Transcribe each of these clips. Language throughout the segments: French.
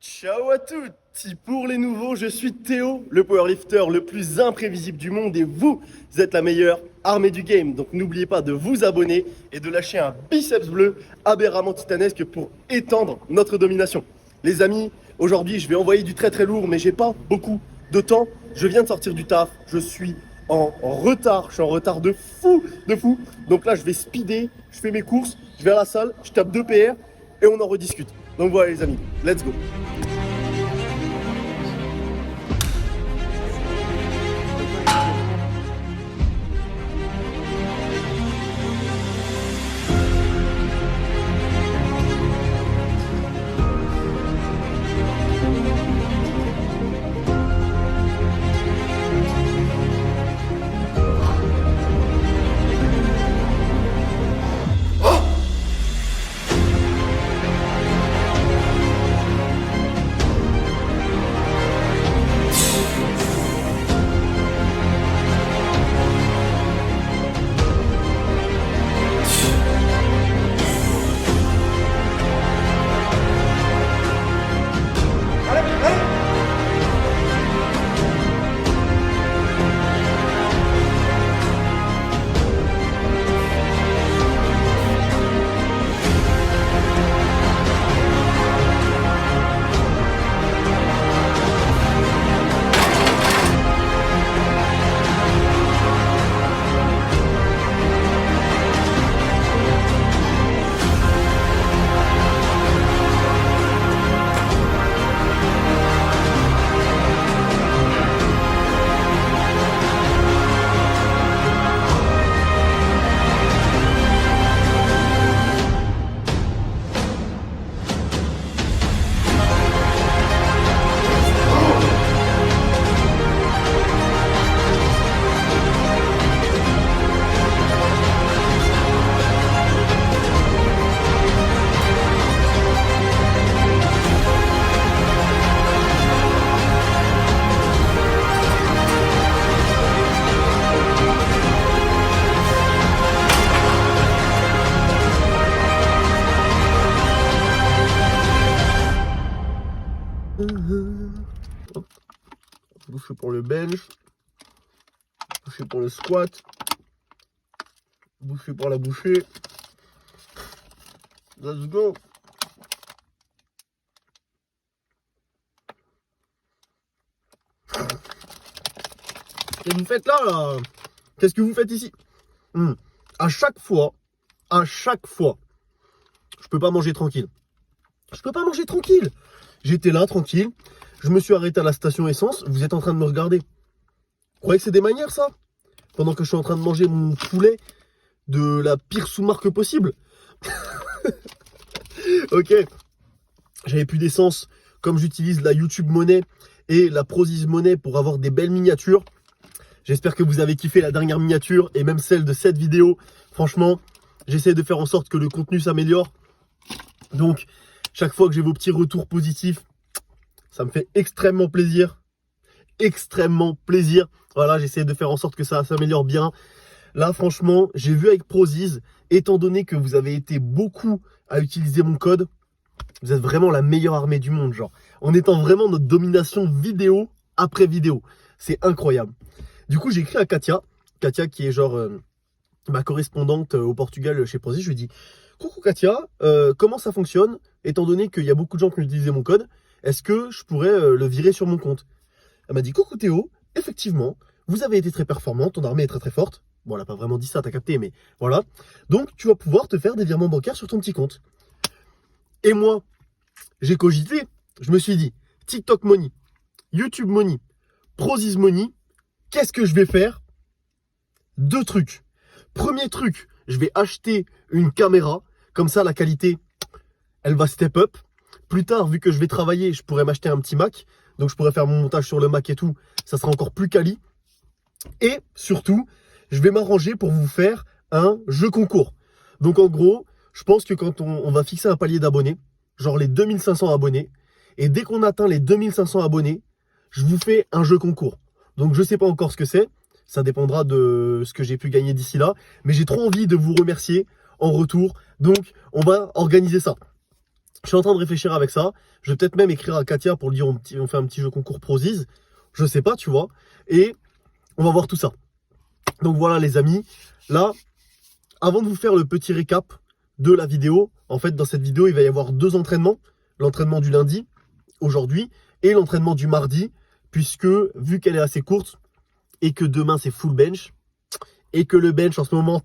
Ciao à tutti. Pour les nouveaux, je suis Théo, le powerlifter le plus imprévisible du monde et vous êtes la meilleure armée du game. Donc n'oubliez pas de vous abonner et de lâcher un biceps bleu aberramment titanesque pour étendre notre domination. Les amis, aujourd'hui je vais envoyer du très très lourd mais j'ai pas beaucoup de temps. Je viens de sortir du taf, je suis en retard, je suis en retard de fou, de fou. Donc là je vais speeder, je fais mes courses, je vais à la salle, je tape 2 PR et on en rediscute. Donc voilà les amis, let's go. Hop. Boucher pour le bench, boucher pour le squat, boucher pour la bouchée. Let's go. Qu'est-ce que vous faites là? Qu'est-ce que vous faites ici? À chaque fois, je peux pas manger tranquille. Je peux pas manger tranquille. J'étais là, tranquille. Je me suis arrêté à la station essence. Vous êtes en train de me regarder. Vous croyez que c'est des manières, ça? Pendant que je suis en train de manger mon poulet de la pire sous-marque possible. Ok. J'avais plus d'essence. Comme j'utilise la YouTube Money et la Prozis Money pour avoir des belles miniatures. J'espère que vous avez kiffé la dernière miniature et même celle de cette vidéo. Franchement, j'essaie de faire en sorte que le contenu s'améliore. Donc, chaque fois que j'ai vos petits retours positifs, ça me fait extrêmement plaisir. Extrêmement plaisir. Voilà, j'essaie de faire en sorte que ça s'améliore bien. Là, franchement, j'ai vu avec Prozis, étant donné que vous avez été beaucoup à utiliser mon code, vous êtes vraiment la meilleure armée du monde, genre. En étant vraiment notre domination vidéo après vidéo. C'est incroyable. Du coup, j'ai écrit à Katia. Katia qui est genre ma correspondante au Portugal chez Prozis. Je lui ai dit, coucou Katia, comment ça fonctionne? Étant donné qu'il y a beaucoup de gens qui ont utilisé mon code, est-ce que je pourrais le virer sur mon compte? Elle m'a dit, coucou Théo, effectivement, vous avez été très performant, ton armée est très très forte. Bon, elle n'a pas vraiment dit ça, t'as capté, mais voilà. Donc, tu vas pouvoir te faire des virements bancaires sur ton petit compte. Et moi, j'ai cogité, je me suis dit, TikTok Money, YouTube Money, Prozis Money, qu'est-ce que je vais faire? 2 trucs. Premier truc, je vais acheter une caméra. Comme ça, la qualité, elle va step up. Plus tard, vu que je vais travailler, je pourrais m'acheter un petit Mac. Donc, je pourrais faire mon montage sur le Mac et tout. Ça sera encore plus quali. Et surtout, je vais m'arranger pour vous faire un jeu concours. Donc, en gros, je pense que quand on va fixer un palier d'abonnés, genre les 2500 abonnés, et dès qu'on atteint les 2500 abonnés, je vous fais un jeu concours. Donc, je ne sais pas encore ce que c'est. Ça dépendra de ce que j'ai pu gagner d'ici là. Mais j'ai trop envie de vous remercier en retour. Donc, on va organiser ça. Je suis en train de réfléchir avec ça. Je vais peut-être même écrire à Katia pour lui dire on fait un petit jeu concours Prozis. Je sais pas, tu vois. Et on va voir tout ça. Donc voilà les amis. Là, avant de vous faire le petit récap de la vidéo, en fait dans cette vidéo il va y avoir 2 entraînements. L'entraînement du lundi, aujourd'hui, et l'entraînement du mardi. Puisque vu qu'elle est assez courte et que demain c'est full bench, et que le bench en ce moment...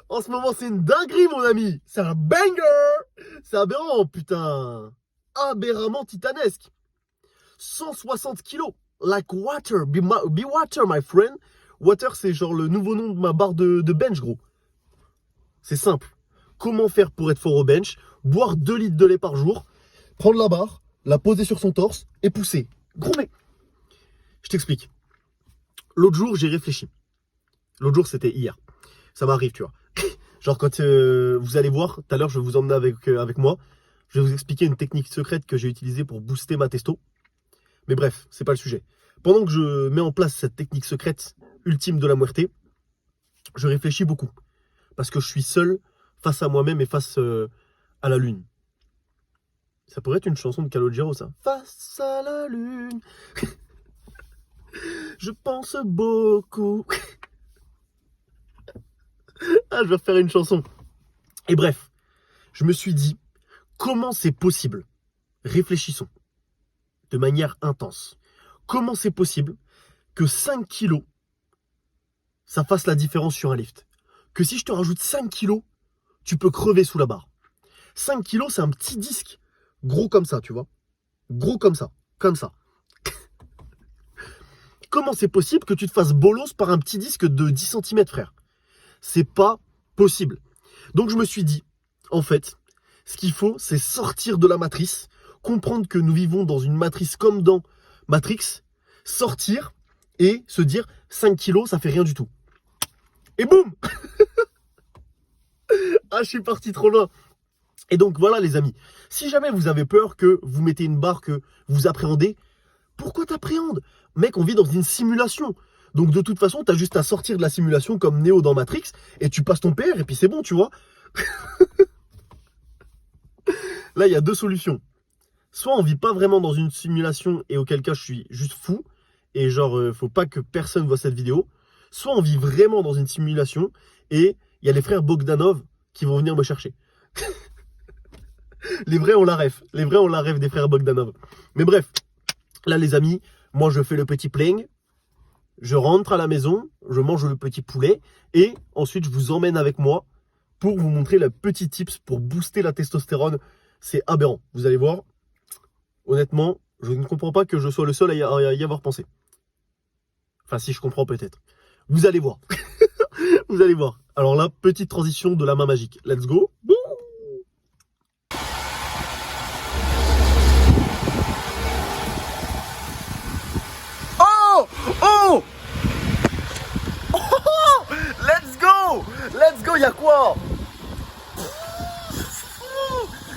En ce moment, c'est une dinguerie, mon ami. C'est un banger. C'est aberrant, putain. Aberramment titanesque. 160 kilos. Like water. Be water, my friend. Water, c'est genre le nouveau nom de ma barre de bench, gros. C'est simple. Comment faire pour être fort au bench? Boire 2 litres de lait par jour. Prendre la barre, la poser sur son torse et pousser. Gros mec. Je t'explique. L'autre jour, j'ai réfléchi. L'autre jour, c'était hier. Ça m'arrive, tu vois. Genre quand vous allez voir, tout à l'heure je vais vous emmener avec moi, je vais vous expliquer une technique secrète que j'ai utilisée pour booster ma testo. Mais bref, c'est pas le sujet. Pendant que je mets en place cette technique secrète ultime de la muerte, je réfléchis beaucoup. Parce que je suis seul face à moi-même et face à la lune. Ça pourrait être une chanson de Calogero, ça. Face à la lune, je pense beaucoup. Ah, je vais refaire une chanson. Et bref, je me suis dit, comment c'est possible? Réfléchissons de manière intense. Comment c'est possible que 5 kilos, ça fasse la différence sur un lift? Que si je te rajoute 5 kilos, tu peux crever sous la barre. 5 kilos, c'est un petit disque, gros comme ça, tu vois. Gros comme ça, comme ça. Comment c'est possible que tu te fasses bolos par un petit disque de 10 cm, frère? C'est pas possible. Donc je me suis dit, en fait, ce qu'il faut, c'est sortir de la matrice, comprendre que nous vivons dans une matrice comme dans Matrix, sortir et se dire 5 kilos, ça fait rien du tout. Et boum. Ah, je suis parti trop loin. Et donc voilà les amis, si jamais vous avez peur que vous mettez une barre que vous appréhendez, pourquoi t'appréhendes? Mec, on vit dans une simulation. Donc de toute façon, t'as juste à sortir de la simulation comme Neo dans Matrix et tu passes ton PR et puis c'est bon, tu vois. Là, il y a 2 solutions. Soit on vit pas vraiment dans une simulation et auquel cas je suis juste fou et genre faut pas que personne voit cette vidéo. Soit on vit vraiment dans une simulation et il y a les frères Bogdanov qui vont venir me chercher. Les vrais on la rêve. Les vrais on la rêve des frères Bogdanov. Mais bref, là les amis, moi je fais le petit pling. Je rentre à la maison, je mange le petit poulet et ensuite je vous emmène avec moi pour vous montrer le petit tips pour booster la testostérone. C'est aberrant, vous allez voir. Honnêtement, je ne comprends pas que je sois le seul à y avoir pensé. Enfin si, je comprends peut-être. Vous allez voir. Vous allez voir. Alors là, petite transition de la main magique. Let's go. Oh! Oh! Oh! Let's go! Let's go, y'a quoi?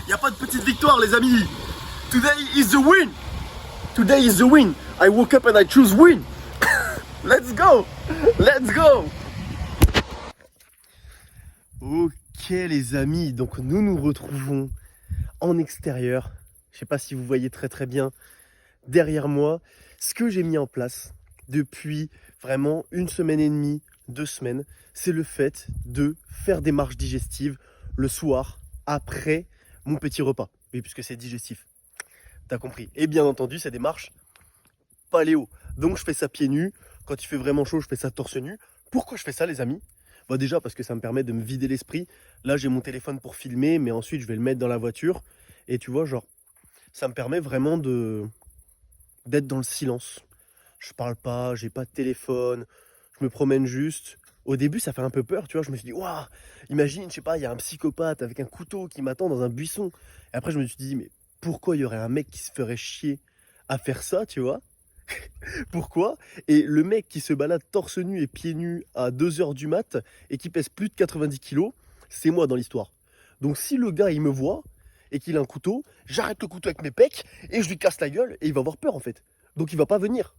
Y'a pas de petite victoire les amis. Today is the win. Today is the win. I woke up and I choose win. Let's go. Let's go. Ok les amis, donc nous nous retrouvons en extérieur. Je sais pas si vous voyez très bien derrière moi ce que j'ai mis en place depuis vraiment 1 semaine et demie, 2 semaines. C'est le fait de faire des marches digestives le soir après mon petit repas. Oui, puisque c'est digestif. T'as compris. Et bien entendu, c'est des marches paléo. Donc je fais ça pieds nus. Quand il fait vraiment chaud, je fais ça torse nu. Pourquoi je fais ça les amis? Bah déjà parce que ça me permet de me vider l'esprit. Là j'ai mon téléphone pour filmer, mais ensuite je vais le mettre dans la voiture. Et tu vois, genre, ça me permet vraiment d'être dans le silence. Je parle pas, j'ai pas de téléphone, je me promène juste. Au début ça fait un peu peur, tu vois, je me suis dit, waouh, imagine, je sais pas, il y a un psychopathe avec un couteau qui m'attend dans un buisson. Et après je me suis dit, mais pourquoi il y aurait un mec qui se ferait chier à faire ça, tu vois? Pourquoi? Et le mec qui se balade torse nu et pieds nus à 2h du mat et qui pèse plus de 90 kilos, c'est moi dans l'histoire. Donc si le gars il me voit et qu'il a un couteau, j'arrête le couteau avec mes pecs et je lui casse la gueule et il va avoir peur en fait. Donc il va pas venir.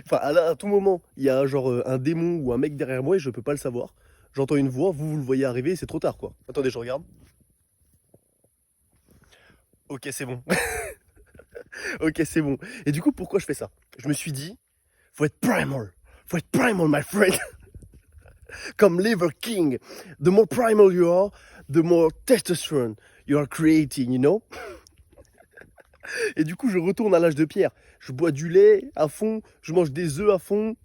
Enfin à tout moment, il y a genre un démon ou un mec derrière moi et je peux pas le savoir. j'entends une voix, vous le voyez arriver, c'est trop tard quoi. Attendez, je regarde. Ok, c'est bon. Ok, c'est bon. Et du coup, pourquoi je fais ça? Je me suis dit, faut être primal. Faut être primal, my friend. Comme Liver King. The more primal you are, the more testosterone you are creating, you know? Et du coup, je retourne à l'âge de pierre. Je bois du lait à fond, je mange des œufs à fond.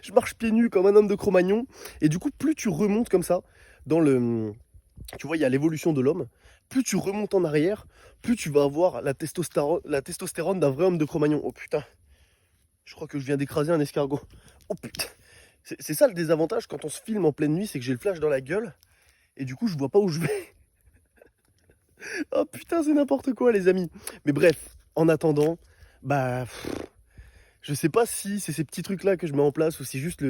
Je marche pieds nus comme un homme de Cro-Magnon. Et du coup, plus tu remontes comme ça, dans le... Tu vois, il y a l'évolution de l'homme. Plus tu remontes en arrière, plus tu vas avoir la testostérone d'un vrai homme de Cro-Magnon. Oh putain, je crois que je viens d'écraser un escargot. Oh putain, c'est ça le désavantage quand on se filme en pleine nuit, c'est que j'ai le flash dans la gueule. Et du coup, je vois pas où je vais. Oh putain, c'est n'importe quoi, les amis. Mais bref, en attendant, bah... Je sais pas si c'est ces petits trucs-là que je mets en place ou si juste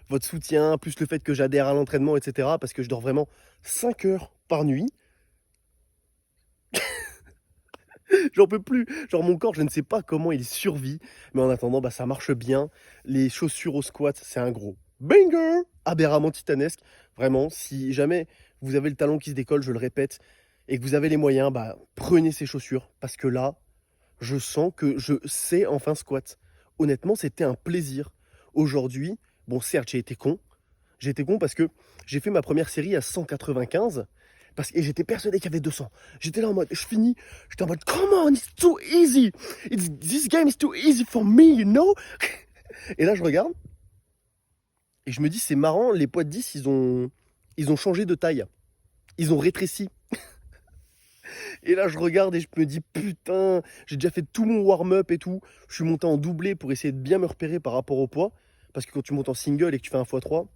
votre soutien, plus le fait que j'adhère à l'entraînement, etc. Parce que je dors vraiment 5 heures par nuit. J'en peux plus. Genre mon corps, je ne sais pas comment il survit. Mais en attendant, bah, ça marche bien. Les chaussures au squat, c'est un gros banger aberramment titanesque. Vraiment, si jamais vous avez le talon qui se décolle, je le répète, et que vous avez les moyens, bah, prenez ces chaussures. Parce que là, je sens que je sais enfin squat. Honnêtement, c'était un plaisir. Aujourd'hui, bon certes, j'ai été con. J'ai été con parce que j'ai fait ma première série à 195 et j'étais persuadé qu'il y avait 200. J'étais là en mode, j'étais en mode, come on, it's too easy. This game is too easy for me, you know. Et là, je regarde et je me dis, c'est marrant, les poids de 10, ils ont changé de taille. Ils ont rétréci. Et là, je regarde et je me dis, putain, j'ai déjà fait tout mon warm-up et tout. Je suis monté en doublé pour essayer de bien me repérer par rapport au poids. Parce que quand tu montes en single et que tu fais un x3,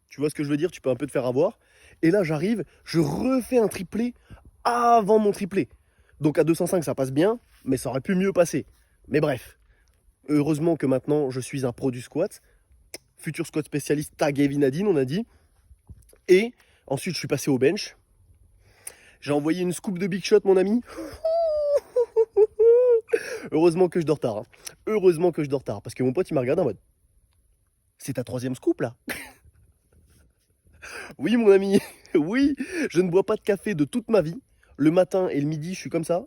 tu vois ce que je veux dire, tu peux un peu te faire avoir. Et là, j'arrive, je refais un triplé avant mon triplé. Donc à 205, ça passe bien, mais ça aurait pu mieux passer. Mais bref, heureusement que maintenant, je suis un pro du squat. Futur squat spécialiste, tag Heavy Nadine, on a dit. Et ensuite, je suis passé au bench. J'ai envoyé une scoop de Big Shot, mon ami. Heureusement que je dors tard. Hein. Heureusement que je dors tard. Parce que mon pote, il m'a regardé en mode, c'est ta 3e scoop, là? Oui, mon ami. Oui, je ne bois pas de café de toute ma vie. Le matin et le midi, je suis comme ça.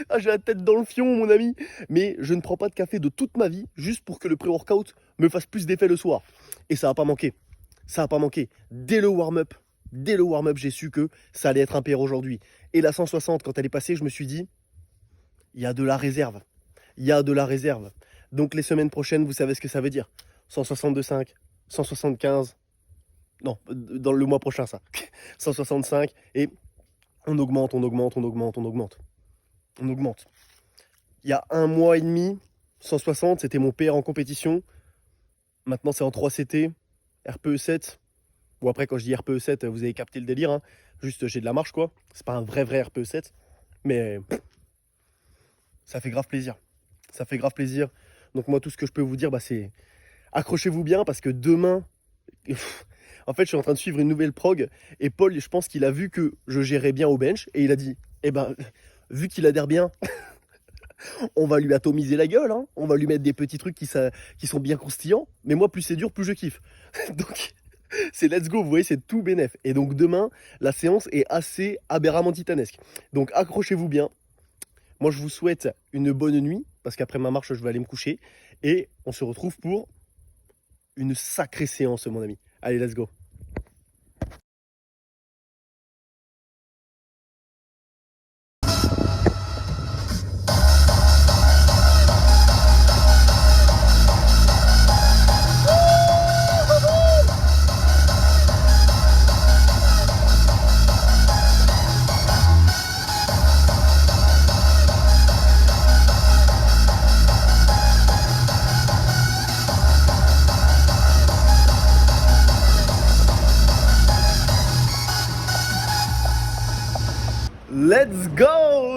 Ah, j'ai la tête dans le fion, mon ami. Mais je ne prends pas de café de toute ma vie, juste pour que le pré-workout me fasse plus d'effet le soir. Et ça n'a pas manqué. Ça n'a pas manqué. Dès le warm-up, j'ai su que ça allait être un PR aujourd'hui. Et la 160, quand elle est passée, je me suis dit, il y a de la réserve. Il y a de la réserve. Donc les semaines prochaines, vous savez ce que ça veut dire. 162,5, 175. Non, dans le mois prochain, ça. 165. Et on augmente. On augmente. Il y a 1 mois et demi, 160, c'était mon PR en compétition. Maintenant, c'est en 3 CT, RPE 7. Bon, après, quand je dis RPE 7, vous avez capté le délire. Hein. Juste, j'ai de la marche, quoi. C'est pas un vrai RPE 7. Mais ça fait grave plaisir. Ça fait grave plaisir. Donc moi, tout ce que je peux vous dire, bah, c'est accrochez-vous bien parce que demain... En fait, je suis en train de suivre une nouvelle prog. Et Paul, je pense qu'il a vu que je gérais bien au bench. Et il a dit, eh ben, vu qu'il adhère bien... on va lui atomiser la gueule, hein. On va lui mettre des petits trucs qui sont bien croustillants. Mais moi, plus c'est dur, plus je kiffe. Donc, c'est let's go, vous voyez, c'est tout bénef. Et donc demain, la séance est assez aberramment titanesque. Donc accrochez-vous bien. Moi, je vous souhaite une bonne nuit, parce qu'après ma marche, je vais aller me coucher. Et on se retrouve pour une sacrée séance, mon ami. Allez, let's go.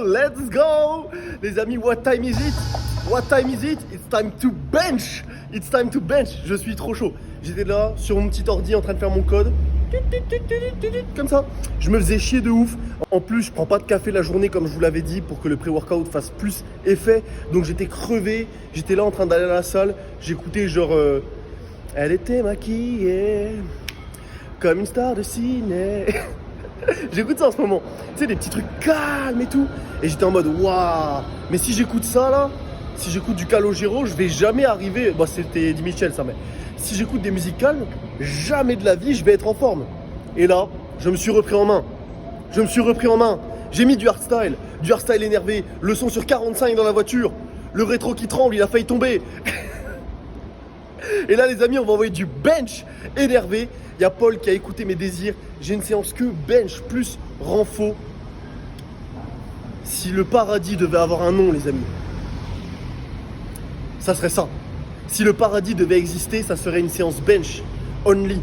Let's go. Les amis, what time is it? It's time to bench. Je suis trop chaud. J'étais là sur mon petit ordi en train de faire mon code. Comme ça. Je me faisais chier de ouf. En plus, je prends pas de café la journée comme je vous l'avais dit pour que le pré-workout fasse plus effet. Donc j'étais crevé. J'étais là en train d'aller à la salle. J'écoutais genre Elle était maquillée comme une star de ciné. J'écoute ça en ce moment. Tu sais, des petits trucs calmes et tout. Et j'étais en mode, waouh. Mais si j'écoute ça là, si j'écoute du Calogero, je vais jamais arriver. Bon, c'était Eddie Mitchell ça, mais si j'écoute des musiques calmes, jamais de la vie je vais être en forme. Et là, je me suis repris en main. Je me suis repris en main. J'ai mis du hardstyle énervé, le son sur 45 dans la voiture, le rétro qui tremble, il a failli tomber. Et là les amis, on va envoyer du bench énervé. Il y a Paul qui a écouté mes désirs. J'ai une séance que bench plus renfo. Si le paradis devait avoir un nom les amis, ça serait ça. Si le paradis devait exister, ça serait une séance bench only.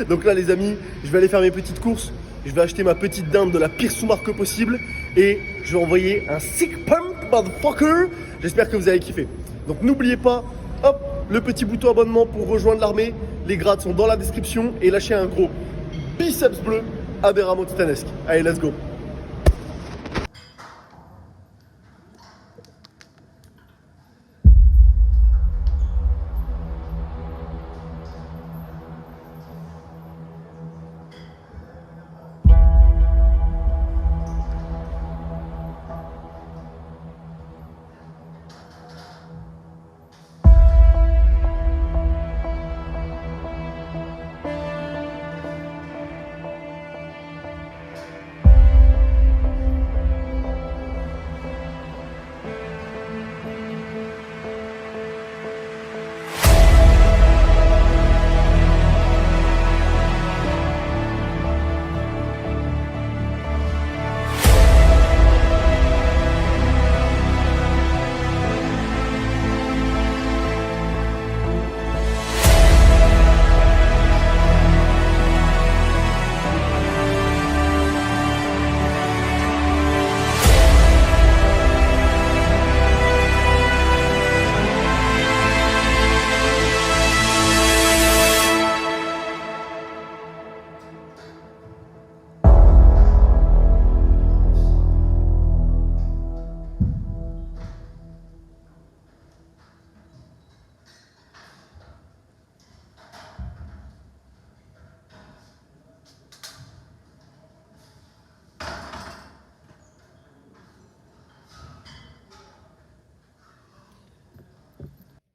Donc là les amis, je vais aller faire mes petites courses. Je vais acheter ma petite dinde de la pire sous-marque possible. Et je vais envoyer un sick pump motherfucker. J'espère que vous allez kiffer. Donc n'oubliez pas, hop, le petit bouton abonnement pour rejoindre l'armée. Les grades sont dans la description. Et lâchez un gros biceps bleu aberrament titanesque. Allez, let's go.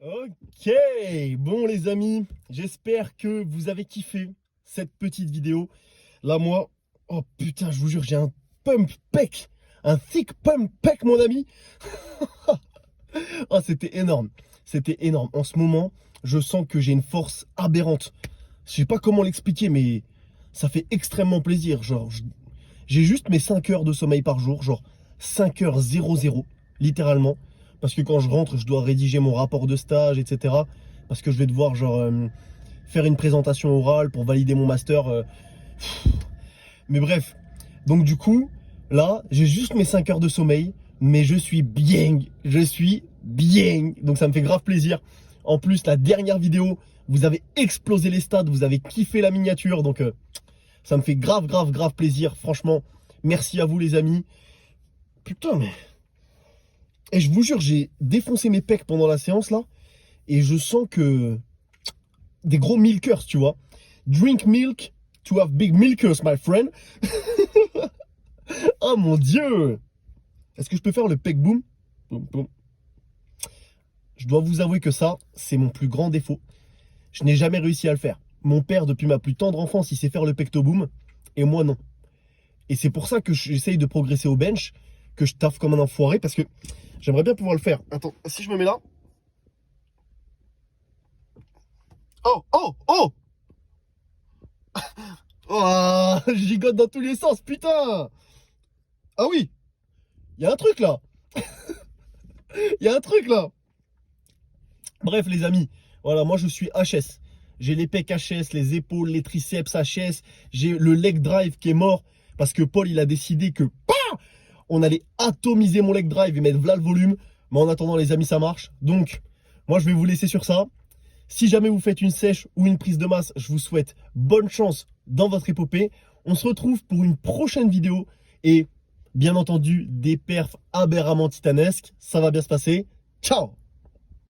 Ok, bon les amis, j'espère que vous avez kiffé cette petite vidéo. Là moi, oh putain, je vous jure, j'ai un pump pec, un thick pump pec mon ami. Oh, c'était énorme, c'était énorme. En ce moment, je sens que j'ai une force aberrante. Je sais pas comment l'expliquer, mais ça fait extrêmement plaisir. Genre, j'ai juste mes 5 heures de sommeil par jour, genre 5h00, littéralement. Parce que quand je rentre, je dois rédiger mon rapport de stage, etc. Parce que je vais devoir genre faire une présentation orale pour valider mon master. Mais bref, donc du coup, là, j'ai juste mes 5 heures de sommeil, mais je suis bien, donc ça me fait grave plaisir. En plus, la dernière vidéo, vous avez explosé les stats, vous avez kiffé la miniature, donc ça me fait grave plaisir. Franchement, merci à vous les amis. Putain, mais... Et je vous jure, j'ai défoncé mes pecs pendant la séance là, et je sens que... Des gros milkers, tu vois. Drink milk to have big milkers, my friend. Oh mon Dieu! Est-ce que je peux faire le pec boom? Boum, boum. Je dois vous avouer que ça, c'est mon plus grand défaut. Je n'ai jamais réussi à le faire. Mon père, depuis ma plus tendre enfance, il sait faire le pecto boom, et moi non. Et c'est pour ça que j'essaye de progresser au bench, que je taffe comme un enfoiré, parce que j'aimerais bien pouvoir le faire. Attends, si je me mets là. Oh, oh, oh! Oh, je gigote dans tous les sens, putain! Ah oui! Il y a un truc là! Il y a un truc là! Bref les amis, voilà, moi je suis HS. J'ai les pecs HS, les épaules, les triceps HS. J'ai le leg drive qui est mort parce que Paul il a décidé que on allait atomiser mon leg drive et mettre voilà le volume. Mais en attendant les amis, ça marche. Donc moi je vais vous laisser sur ça. Si jamais vous faites une sèche ou une prise de masse, je vous souhaite bonne chance dans votre épopée. On se retrouve pour une prochaine vidéo et bien entendu des perfs aberramment titanesques. Ça va bien se passer. Ciao!